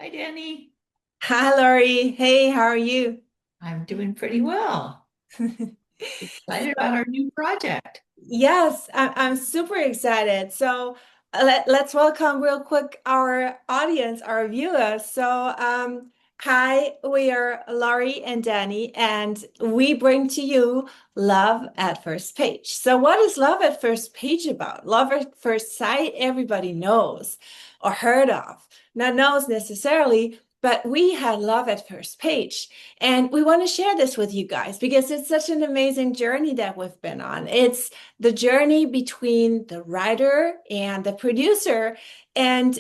Hi, Danny. Hi, Lori. Hey, how are you? I'm doing pretty well. Excited about our new project. Yes, I'm super excited. So let's welcome real quick our audience, our viewers. Hi, we are Laurie and Danny, and we bring to you Love at First Page. So what is Love at First Page about? Love at First Sight, everybody knows or heard of. Not knows necessarily, but we had Love at First Page. And we want to share this with you guys because it's such an amazing journey that we've been on. It's the journey between the writer and the producer, and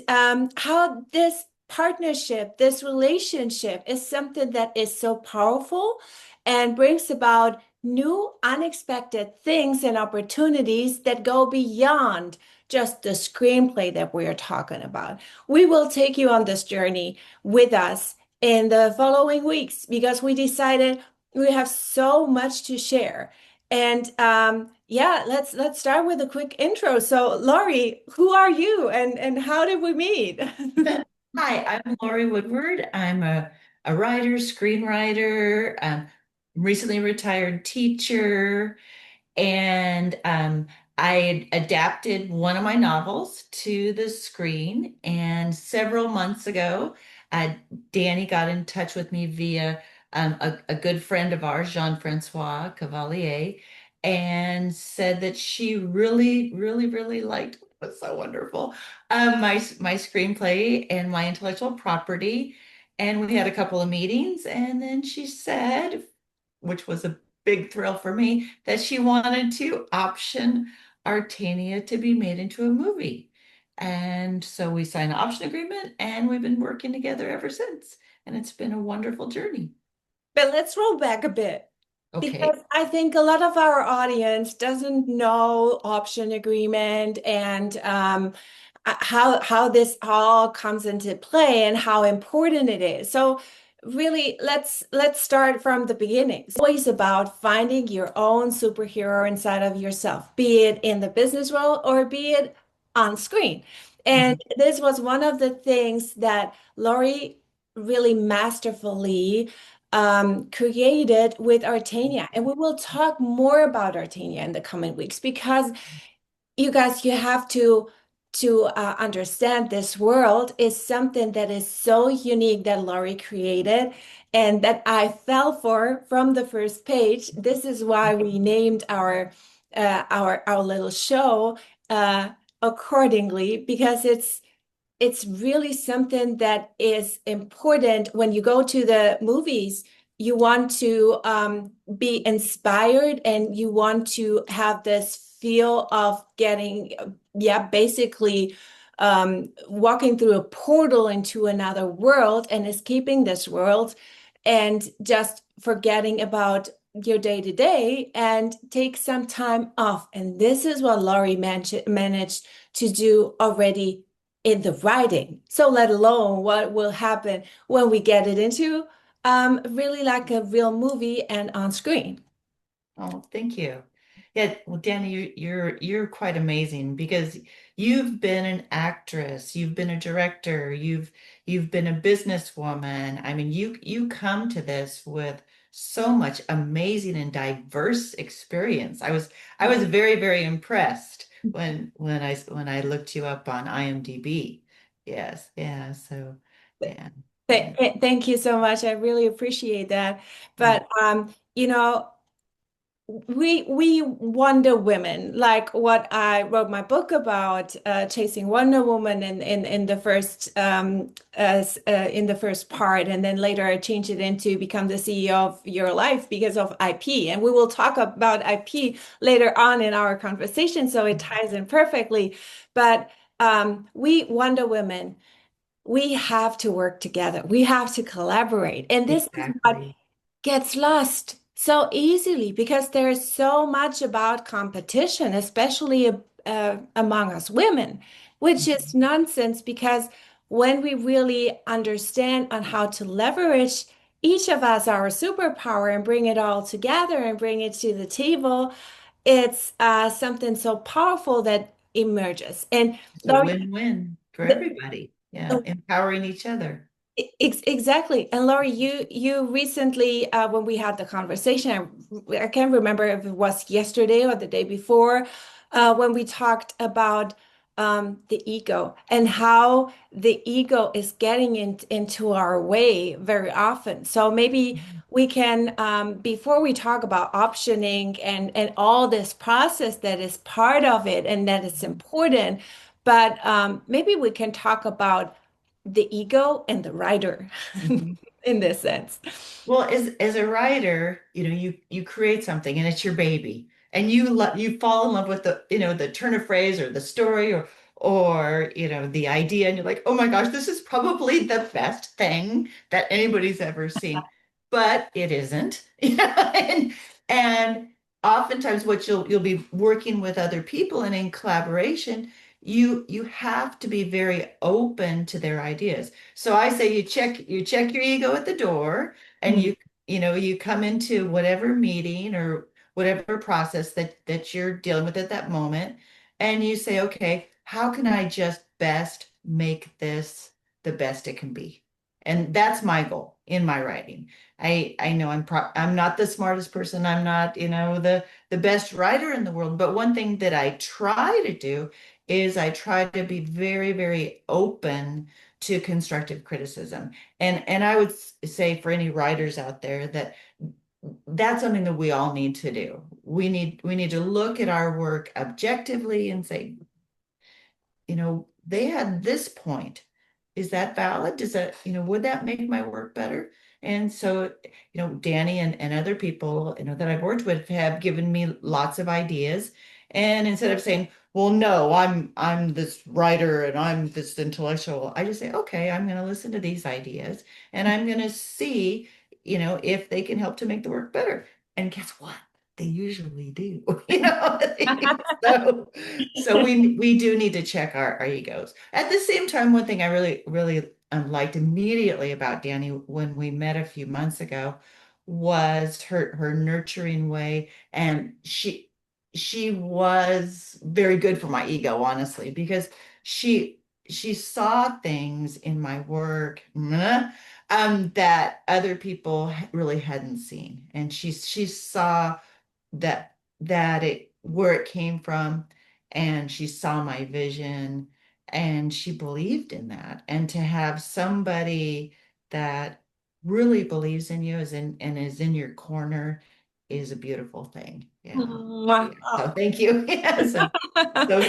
how this partnership, this relationship is something that is so powerful and brings about new, unexpected things and opportunities that go beyond just the screenplay that we are talking about. We will take you on this journey with us in the following weeks because we decided we have so much to share. And yeah, let's start with a quick intro. So, Laurie, who are you and how did we meet? Hi, I'm Lori Woodward. I'm a writer, screenwriter, recently retired teacher, and I adapted one of my novels to the screen. And several months ago, uh, Danny got in touch with me via a good friend of ours, Jean-Francois Cavalier, and said that she really, really, really liked it. Was so wonderful. My screenplay and my intellectual property. And we had a couple of meetings, and then she said, which was a big thrill for me, that she wanted to option Artania to be made into a movie. And so we signed an option agreement and we've been working together ever since. And it's been a wonderful journey. But let's roll back a bit because Okay. I think a lot of our audience doesn't know option agreement and how this all comes into play and how important it is. So really, let's start from the beginning. It's always about finding your own superhero inside of yourself, be it in the business world or be it on screen. And Mhm. this was one of the things that Laurie really masterfully created with Artania. And we will talk more about Artania in the coming weeks because you guys, you have to understand this world is something that is so unique that Laurie created and that I fell for from the first page. This is why we named our little show uh, accordingly because it's really something that is important when you go to the movies. You want to be inspired and you want to have this feel of getting, yeah, basically walking through a portal into another world and escaping this world and just forgetting about your day to day and take some time off. And this is what Laurie managed to do already in the writing. So let alone what will happen when we get it into really like a real movie and on screen. Oh, thank you. Yeah, well, Danny, you're quite amazing because you've been an actress, you've been a director, you've been a businesswoman. I mean, you come to this with so much amazing and diverse experience. I was very, very impressed when I looked you up on IMDb. Yes, yeah. So, yeah, yeah. Thank you so much. I really appreciate that. But we Wonder Women, like what I wrote my book about, chasing Wonder Woman in the first in the first part, and then later I changed it into become the CEO of your life because of IP, and we will talk about IP later on in our conversation, so it ties in perfectly. But we Wonder Women, we have to work together. We have to collaborate, and this is what Exactly. gets lost so easily because there is so much about competition, especially among us women, which is nonsense because when we really understand on how to leverage each of us our superpower and bring it all together and bring it to the table, it's something so powerful that emerges. And It's a Laurie, win-win for the, everybody. Yeah, empowering each other. Exactly. And Laurie, you recently, when we had the conversation, I can't remember if it was yesterday or the day before, when we talked about the ego and how the ego is getting into our way very often. So maybe we can, before we talk about optioning and all this process that is part of it and that it's important, but maybe we can talk about the ego and the writer Mhm. in this sense. Well, as a writer, you create something and it's your baby, and you fall in love with the turn of phrase or the story or the idea, and you're like, oh my gosh, this is probably the best thing that anybody's ever seen, but it isn't. And oftentimes, what you'll be working with other people and in collaboration, you have to be very open to their ideas. So I say you check your ego at the door, and Mm. you come into whatever meeting or whatever process that you're dealing with at that moment, and you say, okay, how can I just best make this the best it can be? And that's my goal in my writing. I know I'm not the smartest person. I'm not, the best writer in the world, but one thing that I try to do is I try to be very, very open to constructive criticism. And I would say for any writers out there that that's something that we all need to do. We need to look at our work objectively and say, they had this point. Is that valid? Does that, would that make my work better? And so, Danny and other people, that I've worked with have given me lots of ideas. And instead of saying, well, no, I'm this writer and I'm this intellectual, I just say, okay, I'm going to listen to these ideas and I'm going to see, if they can help to make the work better. And guess what? They usually do. So so we do need to check our egos. At the same time, one thing I really, really liked immediately about Danny when we met a few months ago was her nurturing way. And she was very good for my ego, honestly, because she she saw things in my work that other people really hadn't seen. And she saw that it where it came from, and she saw my vision, and she believed in that. And to have somebody that really believes in you and is in your corner is a beautiful thing. Yeah. Mwah. Yeah. So thank you. Yeah.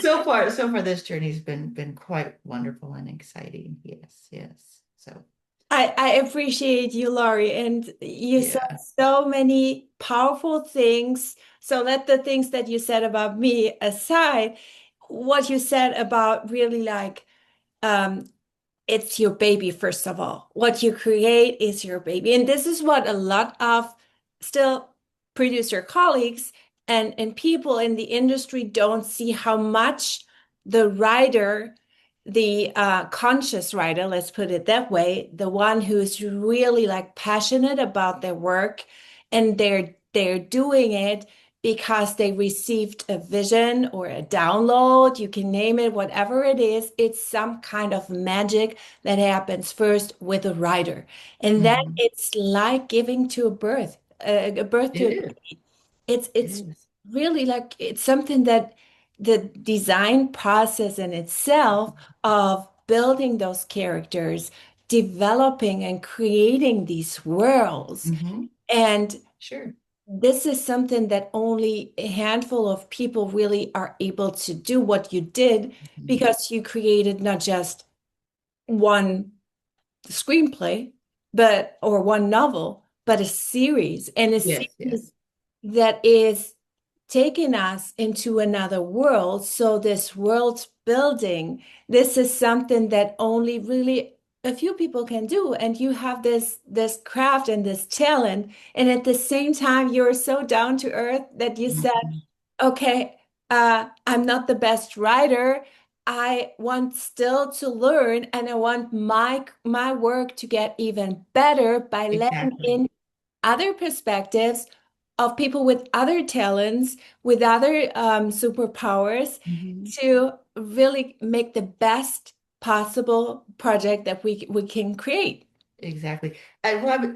So far this journey's been quite wonderful and exciting. Yes, yes. So I appreciate you, Laurie, and you said yeah. so many powerful things. So let the things that you said about me aside, what you said about really like um, it's your baby, first of all. What you create is your baby. And this is what a lot of still producer colleagues and people in the industry don't see how much the writer, the conscious writer, let's put it that way, the one who's really like passionate about their work and they're doing it because they received a vision or a download, you can name it, whatever it is, it's some kind of magic that happens first with a writer. And then Mhm. it's like giving to a birth to It a is. baby. It It's is. really like it's something that the design process in itself of building those characters, developing and creating these worlds. Hmm. And Sure. this is something that only a handful of people really are able to do what you did Mhm. because you created not just one screenplay, but or one novel, but a series and a Yes, yes. series that is taking us into another world. So this world building, this is something that only really a few people can do. And you have this craft and this talent. And at the same time, you're so down to earth that you said, Mhm. okay, I'm not the best writer. I want still to learn, and I want my work to get even better by letting Exactly. in other perspectives of people with other talents, with other superpowers, Hmm. to really make the best possible project that we can create. Exactly. I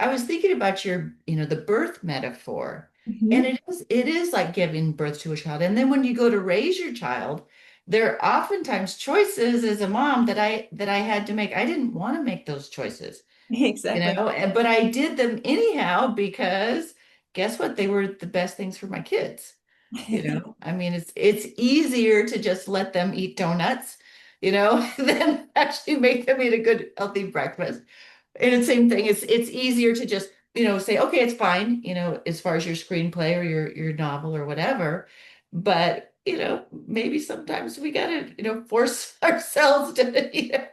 was thinking about your, the birth metaphor. And Mhm. it is like giving birth to a child. And then when you go to raise your child, there are oftentimes choices as a mom that I had to make. I didn't want to make those choices, Exactly. but I did them anyhow because guess what? They were the best things for my kids. I mean, it's easier to just let them eat donuts, than actually make them eat a good, healthy breakfast. And the same thing, it's easier to just, say, okay, it's fine, as far as your screenplay or your novel or whatever. But, maybe sometimes we gotta, force ourselves to,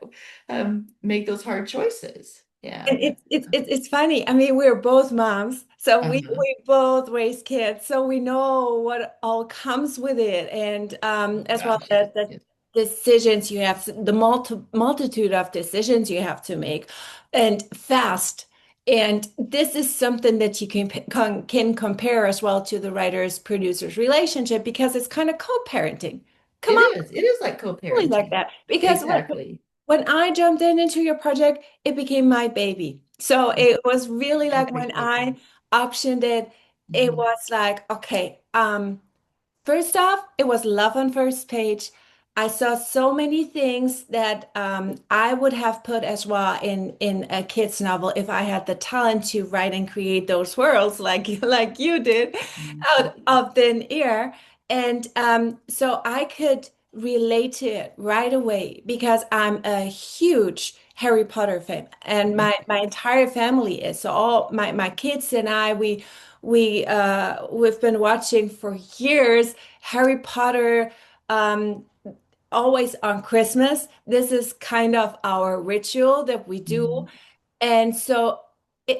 make those hard choices. Yeah. And it's funny. I mean, we're both moms, so Uh-huh. we both raise kids, so we know what all comes with it, and Oh as well gosh, yes, the yes. decisions you have, the multitude of decisions you have to make, and fast. And this is something that you can compare as well to the writers producers relationship because it's kind of co-parenting. Come It on, is. It is like really like co-parenting. that because Exactly. when I jumped into your project, it became my baby. So it was really I like when appreciate that. I optioned it, it Mhm. was like, okay, first off, it was love on first page. I saw so many things that I would have put as well in a kid's novel if I had the talent to write and create those worlds like like you did Mhm. out of thin air. And so I could relate to it right away because I'm a huge Harry Potter fan, and my entire family is. So all my kids and I, we've been watching for years Harry Potter, um, always on Christmas. This is kind of our ritual that we do. Mhm. And so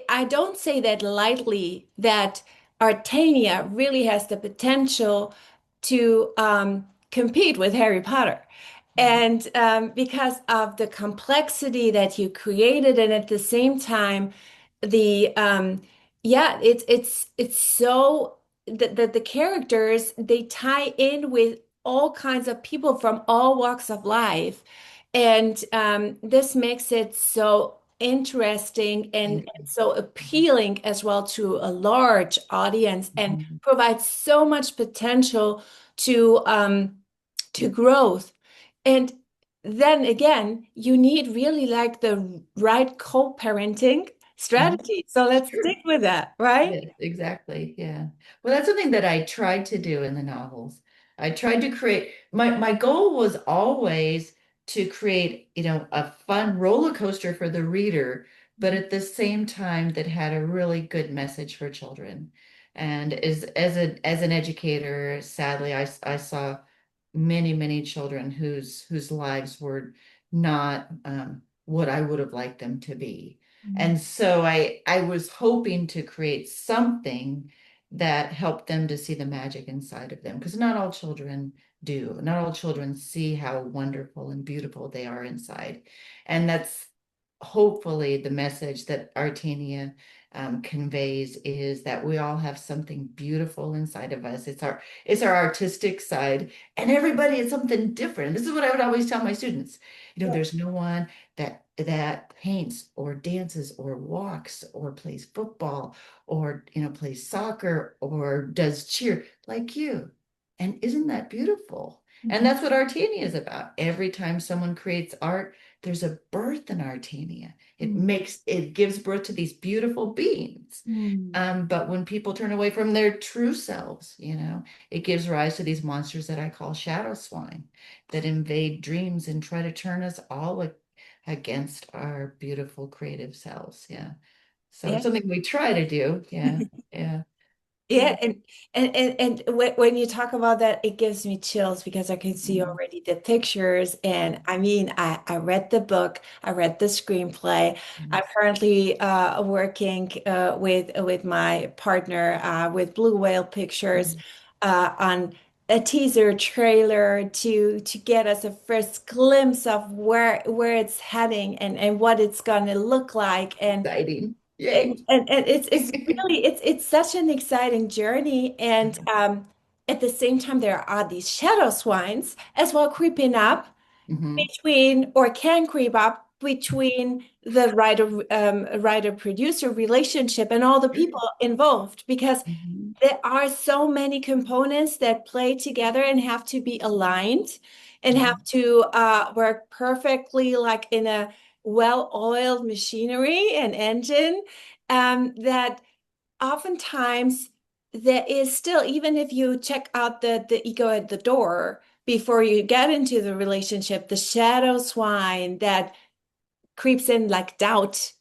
I don't say that lightly that Artania really has the potential to compete with Harry Potter. Mhm. And because of the complexity that you created, and at the same time, the yeah, it's so the characters they tie in with all kinds of people from all walks of life, and this makes it so interesting and so appealing as well to a large audience, and Mhm. provides so much potential to growth. And then again, you need really like the right co-parenting Mhm. strategy. So let's Sure. stick with that, right? Yes, exactly. Yeah. Well, that's something that I tried to do in the novels. I tried to create my goal was always to create, a fun roller coaster for the reader, but at the same time that had a really good message for children. And as an educator, sadly, I saw many, many children whose lives were not what I would have liked them to be. Mhm. And so I was hoping to create something that helped them to see the magic inside of them, because not all children do. Not all children see how wonderful and beautiful they are inside. And that's hopefully the message that Artenia conveys is that we all have something beautiful inside of us. It's our artistic side, and everybody is something different. This is what I would always tell my students. There's no one that paints or dances or walks or plays football or plays soccer or does cheer like you. And isn't that beautiful? And Mhm. that's what Artenia is about. Every time someone creates art, there's a birth in Artenia. It gives birth to these beautiful beings. Mhm. But when people turn away from their true selves, it gives rise to these monsters that I call shadow swine that invade dreams and try to turn us all against our beautiful creative selves. Yeah. So Yeah. something we try to do. Yeah. Yeah. Yeah, Yeah. and when you talk about that, it gives me chills because I can see Mhm. already the pictures. And I mean, I read the book, I read the screenplay. I'm Yes. currently working with my partner with Blue Whale Pictures Mhm. on a teaser trailer to get us a first glimpse of where it's heading and what it's gonna look like. Exciting. Yay. And it's really it's such an exciting journey, and at the same time there are these shadow swines as well creeping up Mhm. between or can creep up between the writer producer relationship and all the people involved, because Mhm. there are so many components that play together and have to be aligned and have Mhm. to work perfectly, like in a well-oiled machinery and engine, that oftentimes there is still, even if you check out the ego at the door before you get into the relationship, the shadow swine that creeps in, like doubt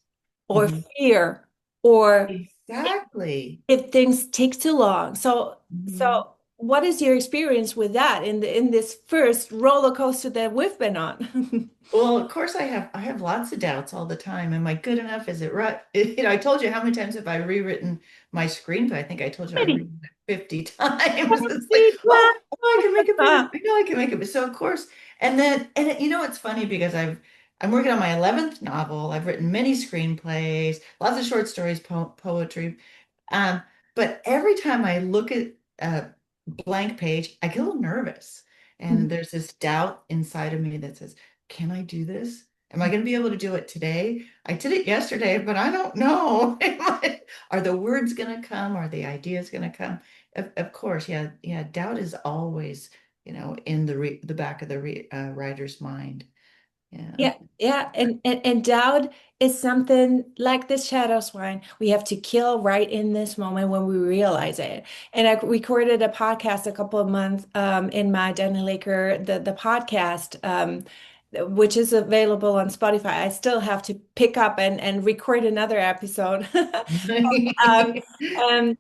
or Mhm. fear, or Exactly. if things take too long. Mhm. So what is your experience with that in this first roller coaster that we've been on? Well, of course I have lots of doubts all the time. Am I good enough? Is it right? I told you how many times have I rewritten my screenplay? I think I told you I Pretty, rewritten it 50 times. It's like, pretty I can make it better. class. I know I can make it. So of course, and then it's funny because I'm working on my 11th novel. I've written many screenplays, lots of short stories, poetry. Um, but every time I look at a blank page, I get a little nervous. And there's this doubt inside of me that says, can I do this? Am I going to be able to do it today? I did it yesterday, but I don't know. Are the words going to come? Are the ideas going to come? Of course, yeah, yeah. Doubt is always, in the back of the writer's mind. Yeah. Yeah, yeah, and doubt is something like the shadow swine we have to kill right in this moment when we realize it. And I recorded a podcast a couple of months in my Danny Laker, the podcast, which is available on Spotify. I still have to pick up and record another episode. Um, um,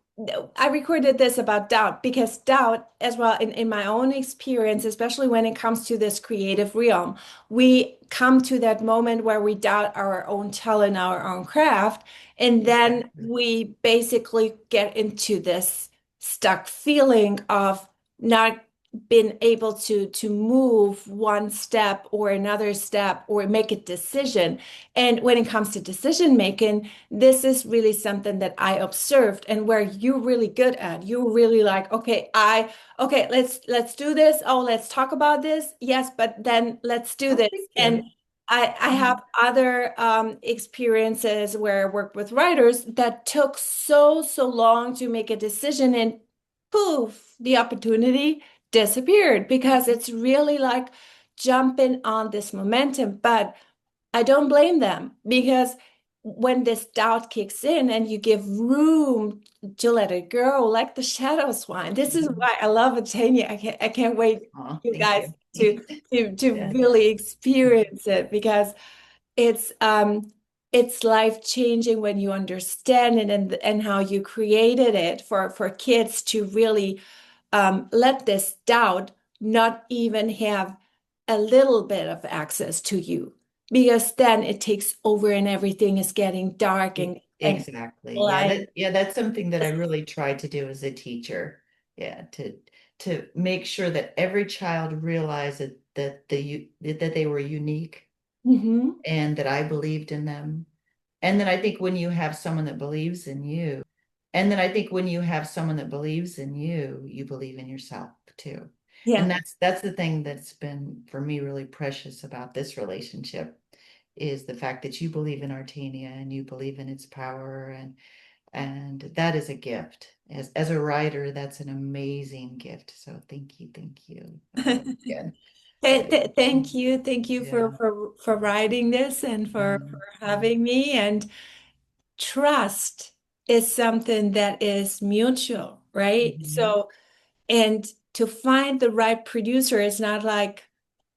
I recorded this about doubt because doubt, as well, in my own experience, especially when it comes to this creative realm, we come to that moment where we doubt our own talent, our own craft, and then Exactly. we basically get into this stuck feeling of not being able to move one step or another step or make a decision. And when it comes to decision making, this is really something that I observed and where you're really good at. You're really like, okay, let's do this. Oh, let's talk about this. Yes, but then let's do Oh, this. thank And you. I Mhm. have other experiences where I worked with writers that took so long to make a decision, and poof, the opportunity disappeared because it's really like jumping on this momentum. But I don't blame them, because when this doubt kicks in and you give room to let it go, like the shadow swine, this is Mhm. why I love Tanya. I can't wait Oh, you thank guys you. to Yeah. really experience it, because it's it's life changing when you understand it, and how you created it for kids to really let this doubt not even have a little bit of access to you, because then it takes over and everything is getting dark and Exactly. Yeah, blind. that's something that I really tried to do as a teacher. Yeah, to make sure that every child realized that they were unique Hmm. and that I believed in them. And then I think when you have someone that believes in you, and then I think when you have someone that believes in you, you believe in yourself too. And Yeah. that's the thing that's been for me really precious about this relationship is the fact that you believe in Artenia and you believe in its power and that is a gift. As a writer, that's an amazing gift. So thank you again. So Thank you yeah. for writing this and for Yeah. having me. And trust is something that is mutual, right? Mhm. So, and to find the right producer is not like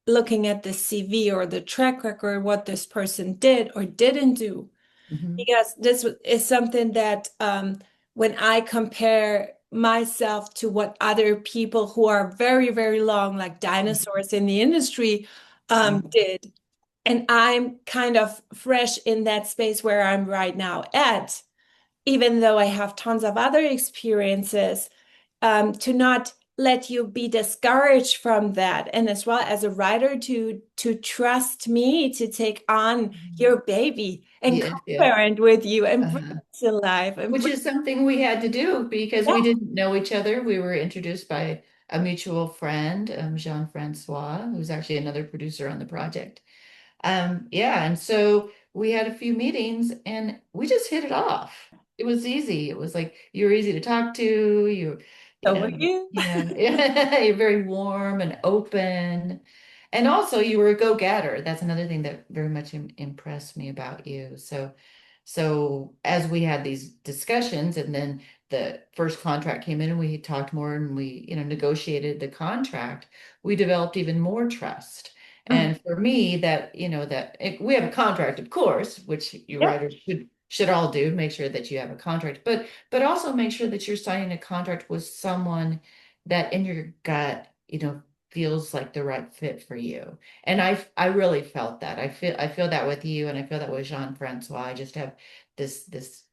looking at the CV or the track record, what this person did or didn't do. Mhm. Because this is something that when I compare myself to what other people who are very long, like dinosaurs in the industry, Mhm. did, and I'm kind of fresh in that space where I'm right now at, even though I have tons of other experiences, to not let you be discouraged from that. And as well as a writer to trust me to take on Mhm. your baby and Yes, yes. co-parent with you and bring Uh-huh. it to life and Which bring is something we had to do because we didn't know each other. We were introduced by a mutual friend, Jean-Francois, who's actually another producer on the project. Yeah, and so we had a few meetings and we just hit it off. It was easy. It was like you were easy to talk to. You Over know, you. you're very warm and open. And also you were a go-getter. That's another thing that very much impressed me about you. So as we had these discussions and then the first contract came in and we talked more and we, negotiated the contract, we developed even more trust. Mhm. And for me, we have a contract, of course, which you Yep. writers should all do, make sure that you have a contract, but also make sure that you're signing a contract with someone that in your gut, feels like the right fit for you. And I really felt that. I feel that with you and I feel that with Jean-Francois. I just have this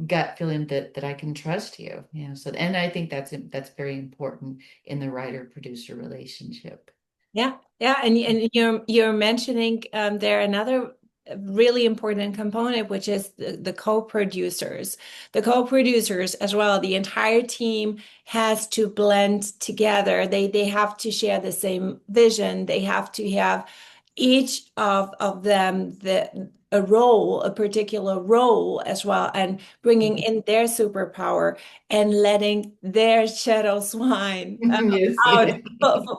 gut feeling that I can trust you. So and I think that's very important in the writer-producer relationship. Yeah, yeah, and you're mentioning there another really important component, which is the co-producers. The co-producers as well. The entire team has to blend together. They have to share the same vision. They have to have each of them a role, a particular role as well, and bringing in their superpower and letting their shadow swine Yes, out yes.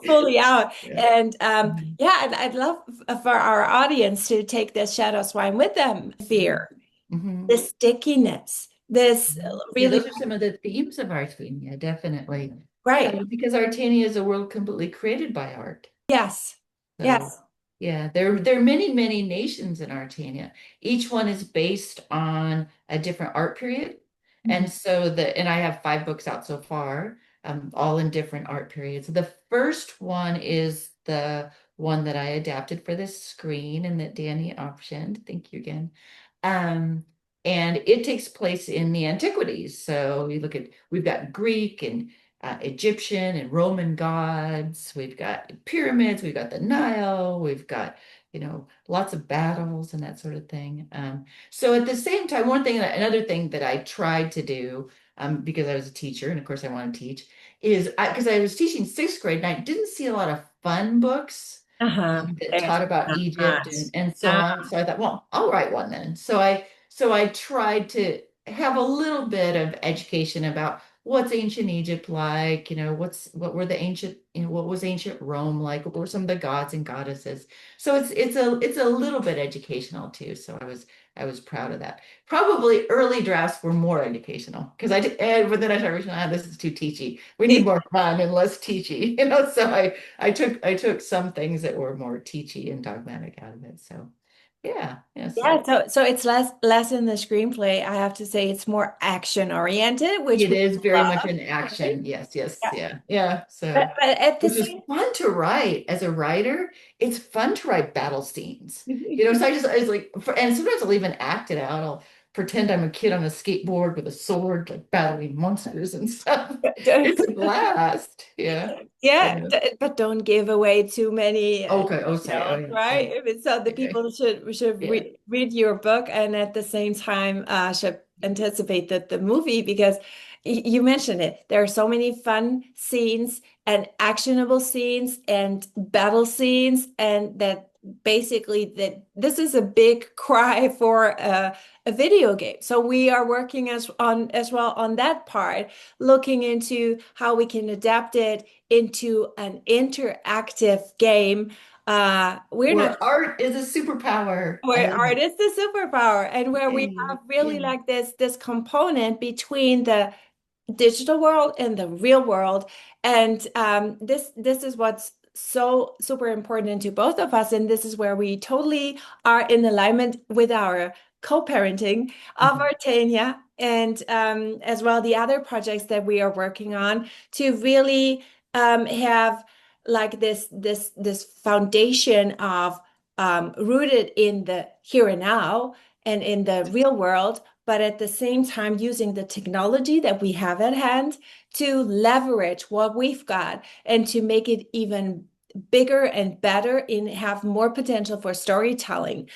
fully out. Yeah. And Mhm. yeah, I'd love for our audience to take this shadow swine with them. Fear, Mhm. the stickiness, this Yeah, really those are some of the themes of art. Yeah, definitely. Yeah, right. because Artania is a world completely created by art. Yes, So, yes. yeah, there are many, many nations in Artania. Each one is based on a different art period. Mhm. And I have 5 books out so far, all in different art periods. The first one is the one that I adapted for this screen and that Danny optioned. Thank you again. Um, and it takes place in the antiquities. So we've got Greek and Egyptian and Roman gods. We've got pyramids. We've got the Nile. We've got, lots of battles and that sort of thing. So at the same time, another thing that I tried to do, because I was a teacher, and of course I want to teach, is because I was teaching 6th grade and I didn't see a lot of fun books Uh-huh. that There's taught about Egypt not. and so Ah, on. So I thought, well, I'll write one then. So I tried to have a little bit of education about what's ancient Egypt like, what was ancient Rome like, what were some of the gods and goddesses. So it's a little bit educational too. So I was proud of that. Probably early drafts were more educational because but then I started realizing, this is too teachy. We need more fun and less teachy, So I took some things that were more teachy and dogmatic out of it. So yeah, yeah. yeah, So so it's less in the screenplay. I have to say it's more action oriented, which it we is very much love, an right? action. Yes, yes, Yeah. yeah, yeah. But So but at the which was same fun to write as a writer. It's fun to write battle scenes. So I was like, and sometimes I'll even act it out. I'll pretend I'm a kid on a skateboard with a sword, like battling monsters and stuff. It's a blast. Yeah. Yeah, Yeah. but don't give away too many Okay. Oh, sorry. Oh, details, yeah. right? Yeah. If it's so the Okay. people should Yeah. read your book and at the same time should anticipate the movie because you mentioned it. There are so many fun scenes and actionable scenes and battle scenes, and that basically that this is a big cry for a video game. So we are working as well on that part, looking into how we can adapt it into an interactive game. We're not Where art is a superpower. I where love art it. is the superpower, and where we Yay. have really Yeah. like this component between the digital world and the real world. And this is what's so super important to both of us. And this is where we totally are in alignment with our co-parenting of Mhm. our Tanya and as well the other projects that we are working on to really have like this foundation of rooted in the here and now and in the real world, but at the same time using the technology that we have at hand to leverage what we've got and to make it even bigger and better and have more potential for storytelling.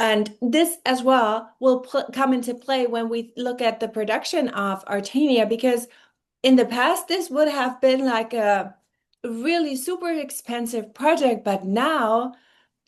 And this as well will come into play when we look at the production of Artania, because in the past, this would have been like a really super expensive project, but now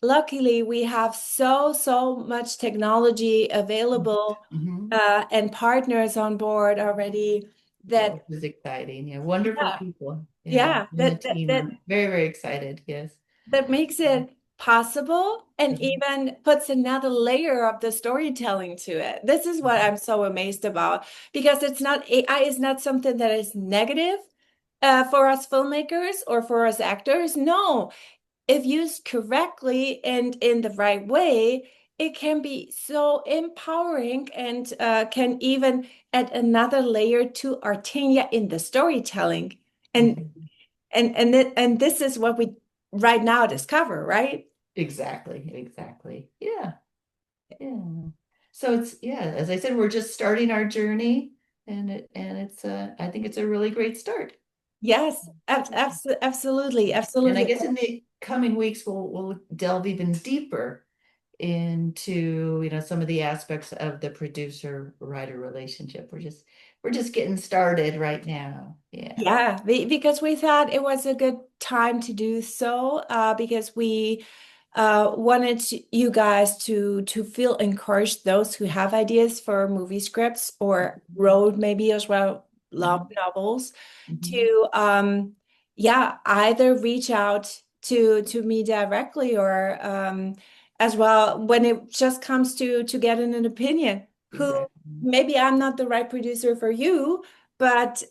luckily we have so much technology available Mm-hmm. and partners on board already Yeah, that which is exciting. Yeah, wonderful yeah, people. Yeah, yeah, and the team are very, very excited. Yes. that makes it possible and even puts another layer of the storytelling to it. This is what I'm so amazed about because it's not AI is not something that is negative for us filmmakers or for us actors. No, if used correctly and in the right way, it can be so empowering and can even add another layer to Artenia in the storytelling. And Mhm. and this is what we right now discover, right? Exactly, exactly. Yeah, yeah. So it's yeah, as I said, we're just starting our journey and it's I think it's a really great start. Yes, absolutely, And I absolutely. guess in the coming weeks we'll delve even deeper into, some of the aspects of the producer writer relationship. We're just getting started right now. Yeah. Yeah, because we thought it was a good time to do so, because we wanted you guys to feel encouraged, those who have ideas for movie scripts or wrote maybe as well love Mhm, novels, mhm. to yeah, either reach out to me directly or as well when it just comes to getting an opinion. Who Exactly. maybe I'm not the right producer for you, but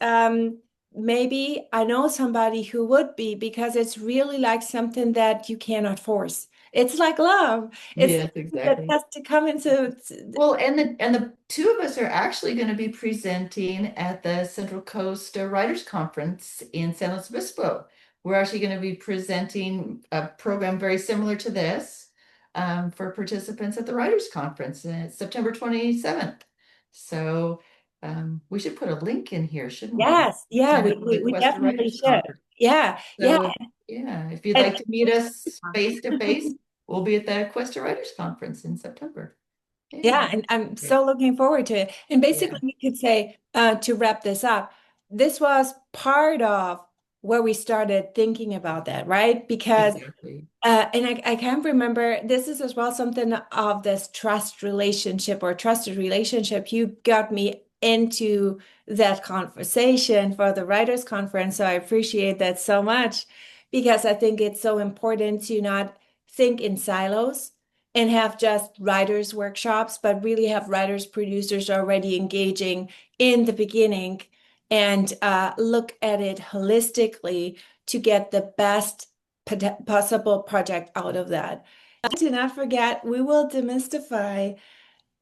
maybe I know somebody who would be because it's really like something that you cannot force. It's like love. It's Yes, something that exactly. has to come into. Well, and the two of us are actually going to be presenting at the Central Coast Writers Conference in San Luis Obispo. We're actually going to be presenting a program very similar to this for participants at the Writers Conference, and it's September 27th. So we should put a link in here, shouldn't we? Yes, yeah, Sign we, up for we, the we Quest definitely Writers should. Conference. Yeah, yeah. So yeah, if you'd And like to meet us face to face, we'll be at the Quest Writers Conference in September. Yeah. yeah, and I'm Great. so looking forward to it. And Yeah, basically, we could say to wrap this up, this was part of where we started thinking about that, right? Because exactly. and I can't remember, this is as well something of this trust relationship or trusted relationship. You got me into that conversation for the writers' conference. So I appreciate that so much because I think it's so important to not think in silos and have just writers' workshops, but really have writers, producers already engaging in the beginning and look at it holistically to get the best possible project out of that. Do not forget, we will demystify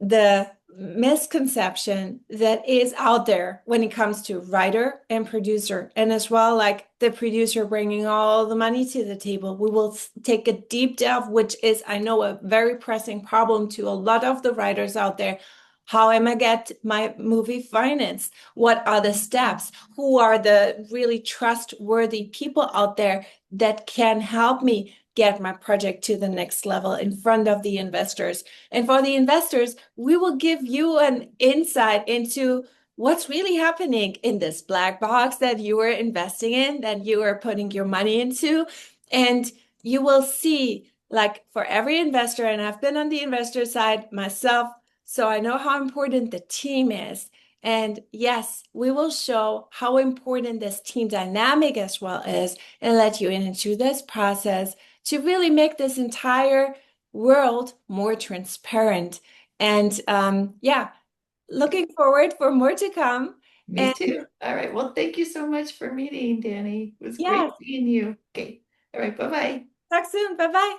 the misconception that is out there when it comes to writer and producer, and as well like the producer bringing all the money to the table. We will take a deep dive, which is, I know, a very pressing problem to a lot of the writers out there. How am I get my movie financed? What are the steps? Who are the really trustworthy people out there that can help me get my project to the next level in front of the investors? And for the investors, we will give you an insight into what's really happening in this black box that you are investing in, that you are putting your money into. And you will see, like for every investor, and I've been on the investor side myself, so I know how important the team is. And yes, we will show how important this team dynamic as well is and let you into this process to really make this entire world more transparent. And yeah, looking forward for more to come. Me And too. All right. Well, thank you so much for meeting, Danny. It was yeah, great seeing you. Okay. All right. Bye-bye. talk soon. Bye bye.